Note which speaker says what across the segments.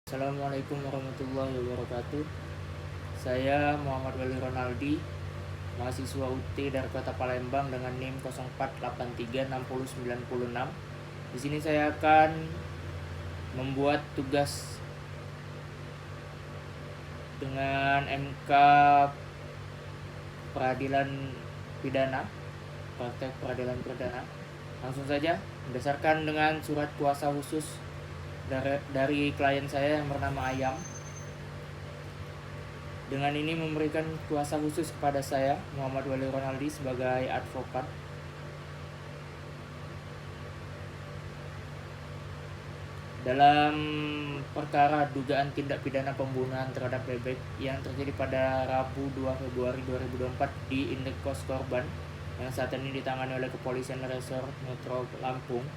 Speaker 1: Assalamualaikum warahmatullahi wabarakatuh. Saya Muhammad Wali Ronaldi, mahasiswa UT dari Kota Palembang dengan NIM 04836096. Di sini saya akan membuat tugas dengan MK Peradilan Pidana, Praktek Peradilan Pidana. Langsung saja, berdasarkan dengan surat kuasa khusus dari klien saya yang bernama Ayam. Dengan ini memberikan kuasa khusus kepada saya, Muhammad Wali Ronaldi, sebagai advokat. Dalam perkara dugaan tindak pidana pembunuhan terhadap bebek yang terjadi pada Rabu 2 Februari 2024 di Indekos korban yang saat ini ditangani oleh Kepolisian Resor Metro Lampung.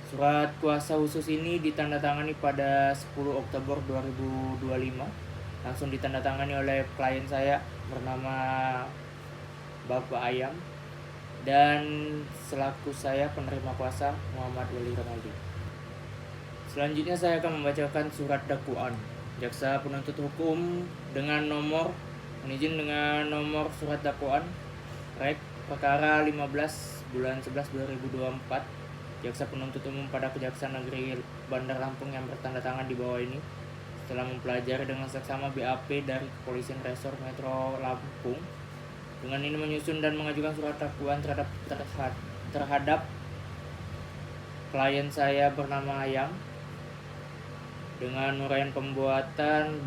Speaker 1: Surat kuasa khusus ini ditandatangani pada 10 Oktober 2025, langsung ditandatangani oleh klien saya bernama Bapak Ayam, dan selaku saya penerima kuasa Muhammad Wali Ronaldi. Selanjutnya saya akan membacakan surat dakwaan. Jaksa penuntut hukum dengan nomor surat dakwaan Rek perkara 15/11/2024. Jaksa penuntut umum pada Kejaksaan Negeri Bandar Lampung yang bertanda tangan di bawah ini setelah mempelajari dengan seksama BAP dari Kepolisian Resor Metro Lampung, dengan ini menyusun dan mengajukan surat dakwaan terhadap klien saya bernama Ayam dengan uraian pembuatan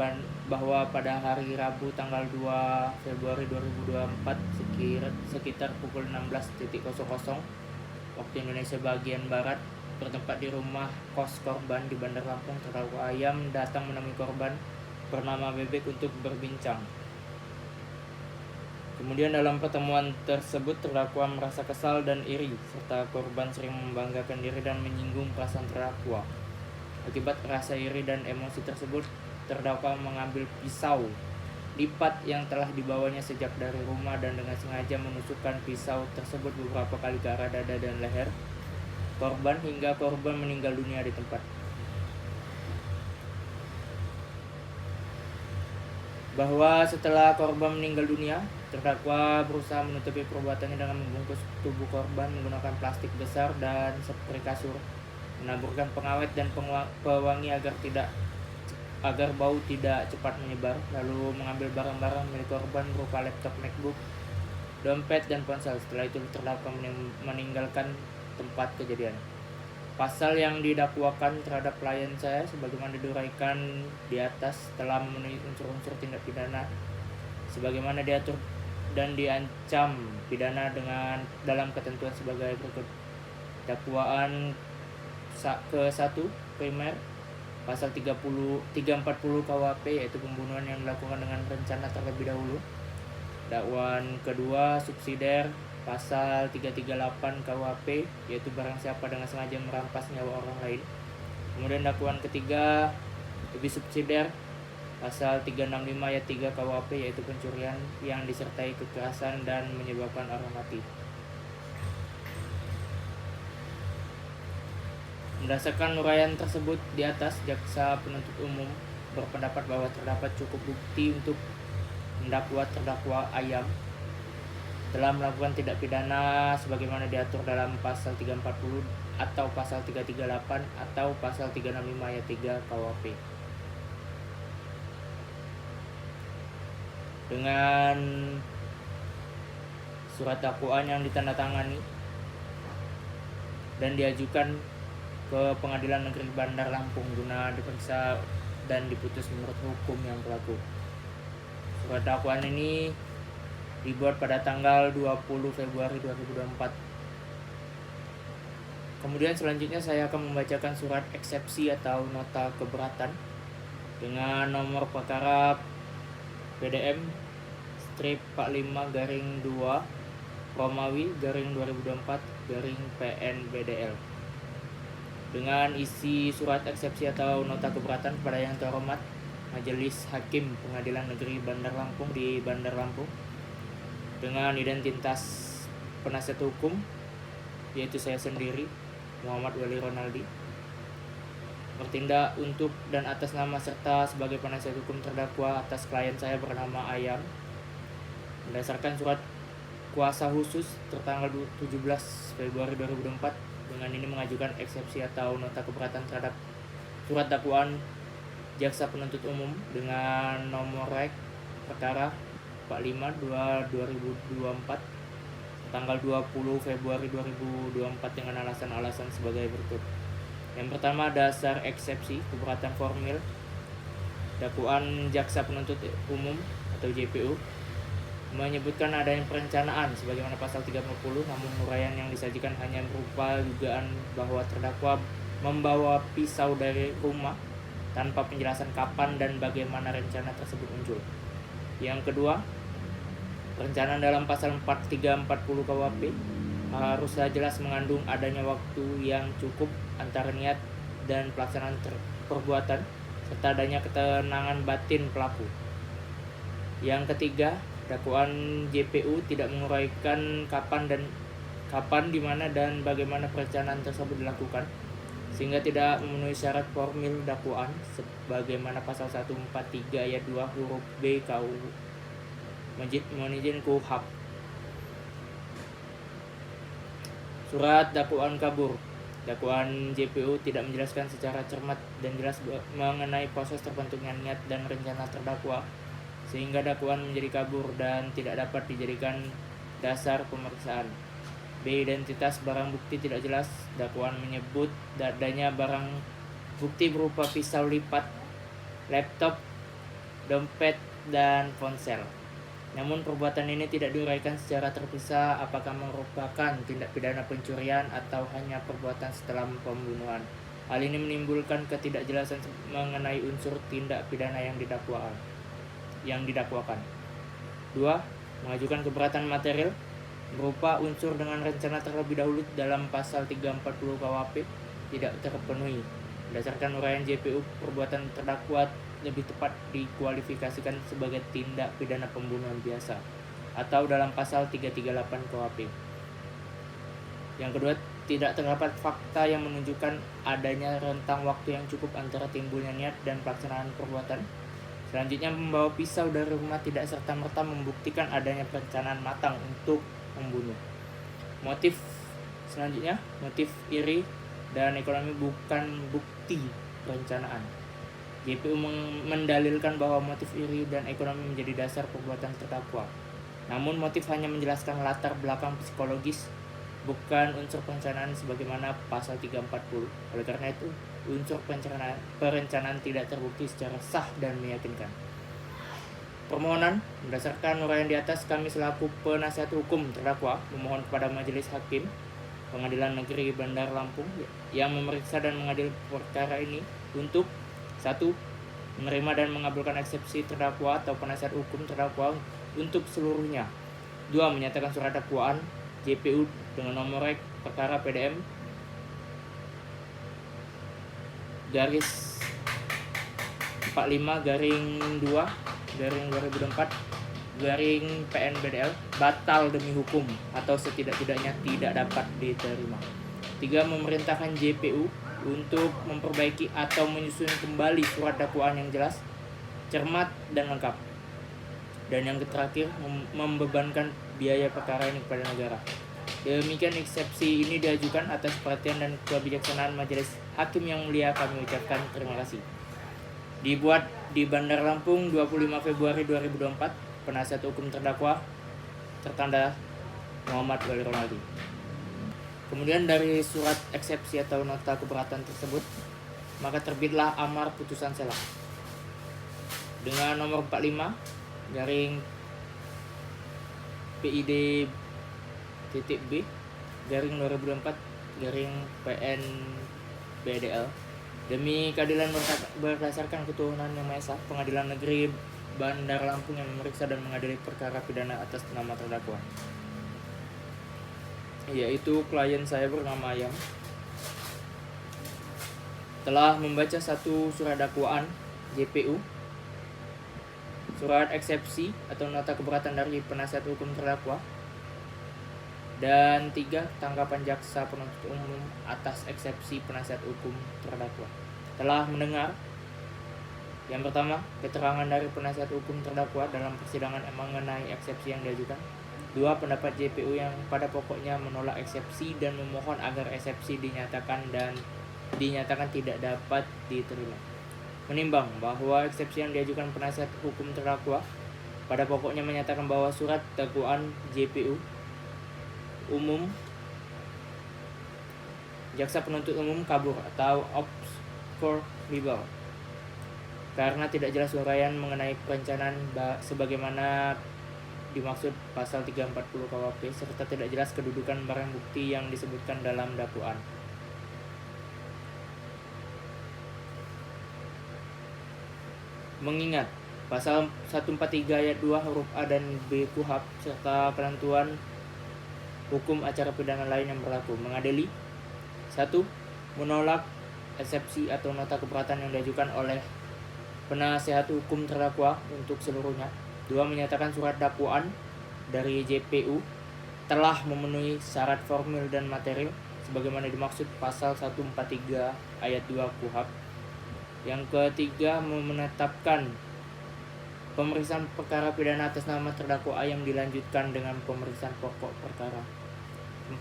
Speaker 1: bahwa pada hari Rabu tanggal 2 Februari 2024 sekitar pukul 16.00 waktu Indonesia bagian Barat, bertempat di rumah kos korban di Bandar Lampung, terdakwa Ayam datang menemui korban bernama Bebek untuk berbincang. Kemudian dalam pertemuan tersebut terdakwa merasa kesal dan iri, serta korban sering membanggakan diri dan menyinggung perasaan terdakwa. Akibat rasa iri dan emosi tersebut, terdakwa mengambil pisau lipat yang telah dibawanya sejak dari rumah dan dengan sengaja menusukkan pisau tersebut beberapa kali ke arah dada dan leher korban hingga korban meninggal dunia di tempat. Bahwa setelah korban meninggal dunia, terdakwa berusaha menutupi perbuatannya dengan membungkus tubuh korban menggunakan plastik besar dan spray kasur, menaburkan pengawet dan pewangi agar bau tidak cepat menyebar, lalu mengambil barang-barang milik korban berupa laptop MacBook, dompet, dan ponsel. Setelah itu terdakwa meninggalkan tempat kejadian. Pasal yang didakwakan terhadap klien saya sebagaimana diuraikan di atas telah memenuhi unsur-unsur tindak pidana sebagaimana diatur dan diancam pidana dalam ketentuan sebagai berikut. Dakwaan ke-1 primer pasal 340 KUHP, yaitu pembunuhan yang dilakukan dengan rencana terlebih dahulu. Dakwaan kedua subsidiar pasal 338 KUHP, yaitu barang siapa dengan sengaja merampas nyawa orang lain. Kemudian dakwaan ketiga lebih subsidiar pasal 365 ayat 3 KUHP, yaitu pencurian yang disertai kekerasan dan menyebabkan orang mati. Berdasarkan uraian tersebut di atas, jaksa penuntut umum berpendapat bahwa terdapat cukup bukti untuk mendakwa terdakwa Ayam telah melakukan tindak pidana sebagaimana diatur dalam pasal 340 atau pasal 338 atau pasal 365 ayat 3 KUHP. Dengan surat dakwaan yang ditandatangani dan diajukan ke Pengadilan Negeri Bandar Lampung guna diperiksa dan diputus menurut hukum yang berlaku. Surat dakwaan ini dibuat pada tanggal 20 Februari 2024. Kemudian selanjutnya saya akan membacakan surat eksepsi atau nota keberatan dengan nomor perkara PDM strip 45/2 Romawi garing 2024 garing PN-BDL. Dengan isi surat eksepsi atau nota keberatan kepada yang terhormat Majelis Hakim Pengadilan Negeri Bandar Lampung di Bandar Lampung, dengan identitas penasihat hukum, yaitu saya sendiri, Muhammad Wali Ronaldi, bertindak untuk dan atas nama serta sebagai penasihat hukum terdakwa atas klien saya bernama Ayam berdasarkan surat kuasa khusus tertanggal 17 Februari 2024 dengan ini mengajukan eksepsi atau nota keberatan terhadap surat dakwaan jaksa penuntut umum dengan nomor rek perkara 45/2024 tanggal 20 Februari 2024 dengan alasan-alasan sebagai berikut. Yang pertama, dasar eksepsi keberatan formil dakwaan jaksa penuntut umum atau JPU menyebutkan adanya perencanaan sebagaimana pasal 30, namun uraian yang disajikan hanya berupa dugaan bahwa terdakwa membawa pisau dari rumah tanpa penjelasan kapan dan bagaimana rencana tersebut muncul. Yang kedua, perencanaan dalam pasal 4340 KUHP haruslah jelas mengandung adanya waktu yang cukup antara niat dan pelaksanaan perbuatan serta adanya ketenangan batin pelaku. Yang ketiga, dakwaan JPU tidak menguraikan kapan, di mana dan bagaimana perencanaan tersebut dilakukan sehingga tidak memenuhi syarat formil dakwaan sebagaimana pasal 143 ayat 2 huruf B KUU Menizin KUHP. Surat dakwaan kabur. Dakwaan JPU tidak menjelaskan secara cermat dan jelas mengenai proses terbentuknya niat dan rencana terdakwa sehingga dakwaan menjadi kabur dan tidak dapat dijadikan dasar pemeriksaan. B. Identitas barang bukti tidak jelas. Dakwaan menyebut adanya barang bukti berupa pisau lipat, laptop, dompet, dan ponsel. Namun perbuatan ini tidak diuraikan secara terpisah apakah merupakan tindak pidana pencurian atau hanya perbuatan setelah pembunuhan. Hal ini menimbulkan ketidakjelasan mengenai unsur tindak pidana yang didakwakan. 2. Mengajukan keberatan material berupa unsur dengan rencana terlebih dahulu dalam pasal 340 KUHP tidak terpenuhi. Berdasarkan uraian JPU, perbuatan terdakwa lebih tepat dikualifikasikan sebagai tindak pidana pembunuhan biasa atau dalam pasal 338 KUHP. Yang kedua, tidak terdapat fakta yang menunjukkan adanya rentang waktu yang cukup antara timbulnya niat dan pelaksanaan perbuatan. Selanjutnya, membawa pisau dari rumah tidak serta-merta membuktikan adanya perencanaan matang untuk membunuh. Motif selanjutnya, motif iri dan ekonomi bukan bukti perencanaan. JPU mendalilkan bahwa motif iri dan ekonomi menjadi dasar perbuatan terdakwa. Namun motif hanya menjelaskan latar belakang psikologis, bukan unsur perencanaan sebagaimana pasal 340. Oleh karena itu, unsur perencanaan tidak terbukti secara sah dan meyakinkan. Permohonan, berdasarkan uraian di atas, kami selaku penasihat hukum terdakwa memohon kepada Majelis Hakim Pengadilan Negeri Bandar Lampung yang memeriksa dan mengadili perkara ini untuk 1. Menerima dan mengabulkan eksepsi terdakwa atau penasihat hukum terdakwa untuk seluruhnya. 2. Menyatakan surat dakwaan JPU dengan nomor rek perkara PDM garis 45/2/2024 PNBDL batal demi hukum atau setidak-tidaknya tidak dapat diterima. 3. Memerintahkan JPU untuk memperbaiki atau menyusun kembali surat dakwaan yang jelas, cermat, dan lengkap. Dan yang terakhir, membebankan biaya perkara ini kepada negara. Demikian eksepsi ini diajukan atas perhatian dan kebijaksanaan Majelis Hakim yang mulia. Kami ucapkan terima kasih. Dibuat di Bandar Lampung 25 Februari 2024. Penasihat hukum terdakwa tertanda Muhammad Wali Ronaldi. Kemudian dari surat eksepsi atau nota keberatan tersebut, maka terbitlah amar putusan selah dengan nomor 45 garing PID B garing 2024 garing PNBDL demi keadilan berdasarkan ketuhanan yang Maha Esa. Pengadilan Negeri Bandar Lampung yang memeriksa dan mengadili perkara pidana atas nama terdakwa, yaitu klien saya bernama Ayam, telah membaca 1. Surat dakwaan JPU, surat eksepsi atau nota keberatan dari penasihat hukum terdakwa, dan 3. Tanggapan jaksa penuntut umum atas eksepsi penasihat hukum terdakwa. telah mendengar yang pertama, keterangan dari penasihat hukum terdakwa dalam persidangan mengenai eksepsi yang diajukan. 2. Pendapat JPU yang pada pokoknya menolak eksepsi dan memohon agar eksepsi dinyatakan tidak dapat diterima. Menimbang bahwa eksepsi yang diajukan penasihat hukum terdakwa pada pokoknya menyatakan bahwa surat dakwaan JPU umum jaksa penuntut umum kabur atau obscure libel karena tidak jelas uraian mengenai perencanaan sebagaimana dimaksud pasal 340 KUHP serta tidak jelas kedudukan barang bukti yang disebutkan dalam dakwaan. Mengingat pasal 143 ayat 2 huruf A dan B KUHP serta ketentuan hukum acara pidana lain yang berlaku, mengadili 1. Menolak eksepsi atau nota keberatan yang diajukan oleh penasihat hukum terdakwa untuk seluruhnya. 2. Menyatakan surat dakwaan dari JPU telah memenuhi syarat formil dan material sebagaimana dimaksud pasal 143 ayat 2 KUHP. Yang ketiga, menetapkan pemeriksaan perkara pidana atas nama terdakwa A yang dilanjutkan dengan pemeriksaan pokok perkara.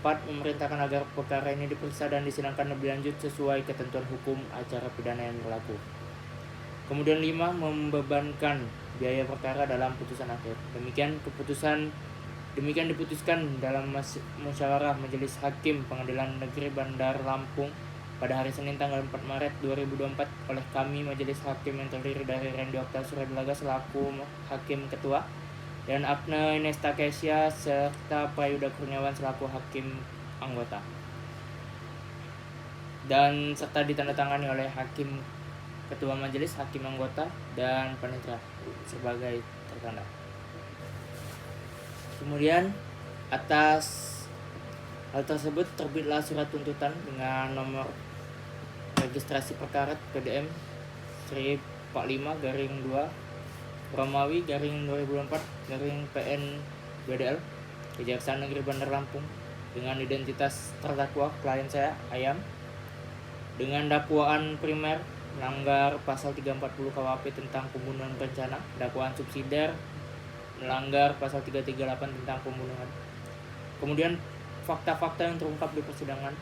Speaker 1: 4. Memerintahkan agar perkara ini diperiksa dan disidangkan lebih lanjut sesuai ketentuan hukum acara pidana yang berlaku. Kemudian 5. Membebankan biaya perkara dalam putusan akhir. Demikian diputuskan dalam musyawarah Majelis Hakim Pengadilan Negeri Bandar Lampung pada hari Senin tanggal 4 Maret 2024 oleh kami Majelis Hakim yang terdiri dari Randy Okta Suryadulaga selaku Hakim Ketua dan Apne Inesta Kesya serta Prayuda Kurniawan selaku Hakim Anggota, dan serta ditandatangani oleh Hakim Ketua Majelis, Hakim Anggota, dan Panitera sebagai tertanda. Kemudian atas hal tersebut terbitlah surat tuntutan dengan nomor registrasi perkara PDM 45-2 Romawi /2024-PN BDL Kejaksaan Negeri Bandar Lampung dengan identitas terdakwa klien saya Ayam dengan dakwaan primer melanggar pasal 340 KUHP tentang pembunuhan berencana, dakwaan subsidiar melanggar pasal 338 tentang pembunuhan. Kemudian fakta-fakta yang terungkap di persidangan,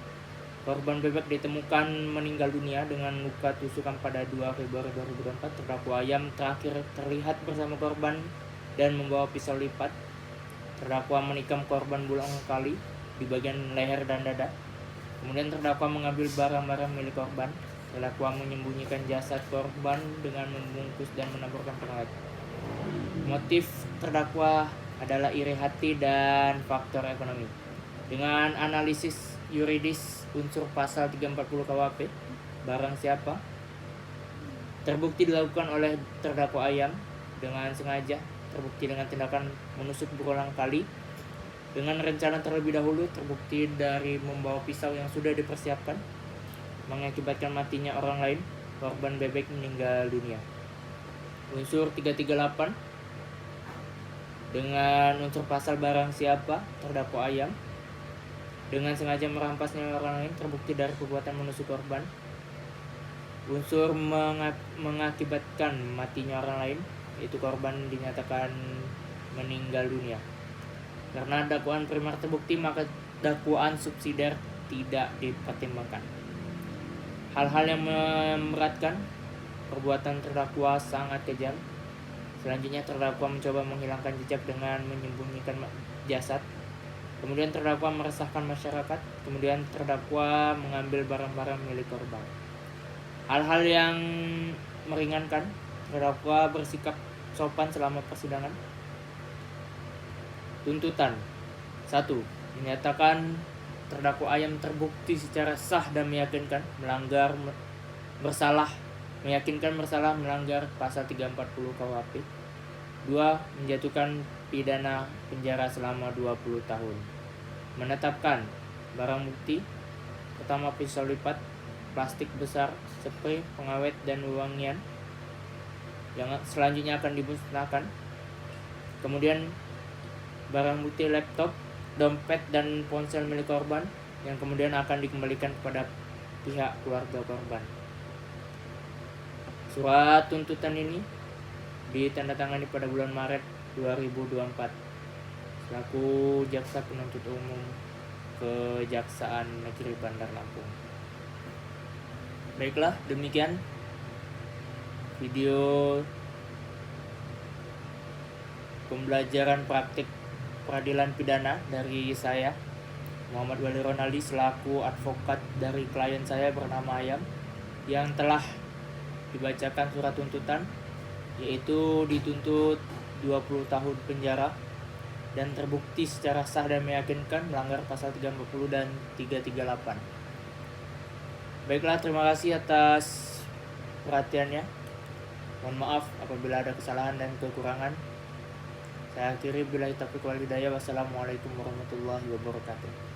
Speaker 1: korban bebek ditemukan meninggal dunia dengan luka tusukan pada 2 Februari 2024. Terdakwa Ayam terakhir terlihat bersama korban dan membawa pisau lipat. Terdakwa menikam korban berulang kali di bagian leher dan dada. Kemudian terdakwa mengambil barang-barang milik korban. Terdakwa menyembunyikan jasad korban dengan membungkus dan menaburkan pengawet. Motif terdakwa adalah iri hati dan faktor ekonomi. Dengan analisis yuridis unsur pasal 340 KUHP, barang siapa terbukti dilakukan oleh terdakwa Ayam dengan sengaja, terbukti dengan tindakan menusuk berulang kali, dengan rencana terlebih dahulu, terbukti dari membawa pisau yang sudah dipersiapkan, mengakibatkan matinya orang lain, korban bebek meninggal dunia. Unsur 338 dengan unsur pasal barang siapa terdakwa Ayam dengan sengaja merampas nyawa orang lain, terbukti dari perbuatan menusuk korban. Unsur mengakibatkan matinya orang lain, yaitu korban dinyatakan meninggal dunia. Karena dakwaan primer terbukti, maka dakwaan subsidiar tidak dipertimbangkan. Hal-hal yang memberatkan, perbuatan terdakwa sangat kejam. Selanjutnya terdakwa mencoba menghilangkan jejak dengan menyembunyikan jasad. Kemudian terdakwa meresahkan masyarakat. Kemudian terdakwa mengambil barang-barang milik korban. Hal-hal yang meringankan, terdakwa bersikap sopan selama persidangan. Tuntutan 1. Menyatakan terdakwa Ayam terbukti secara sah dan meyakinkan bersalah melanggar pasal 340 KUHP. 2. Menjatuhkan pidana penjara selama 20 tahun. Menetapkan barang bukti pertama pisau lipat, plastik besar, spray, pengawet, dan wewangian yang selanjutnya akan dimusnahkan. Kemudian barang bukti laptop, dompet, dan ponsel milik korban yang kemudian akan dikembalikan kepada pihak keluarga korban. Surat tuntutan ini ditandatangani pada bulan Maret 2024 selaku jaksa penuntut umum Kejaksaan Negeri Bandar Lampung. Baiklah, demikian video pembelajaran praktik peradilan pidana dari saya, Muhammad Wali Ronaldi, selaku advokat dari klien saya bernama Ayam, yang telah dibacakan surat tuntutan, yaitu dituntut 20 tahun penjara dan terbukti secara sah dan meyakinkan melanggar pasal 340 dan 338. Baiklah, terima kasih atas perhatiannya. Mohon maaf apabila ada kesalahan dan kekurangan. Saya akhiri, billahi taufiq wal hidayah. Wassalamualaikum warahmatullahi wabarakatuh.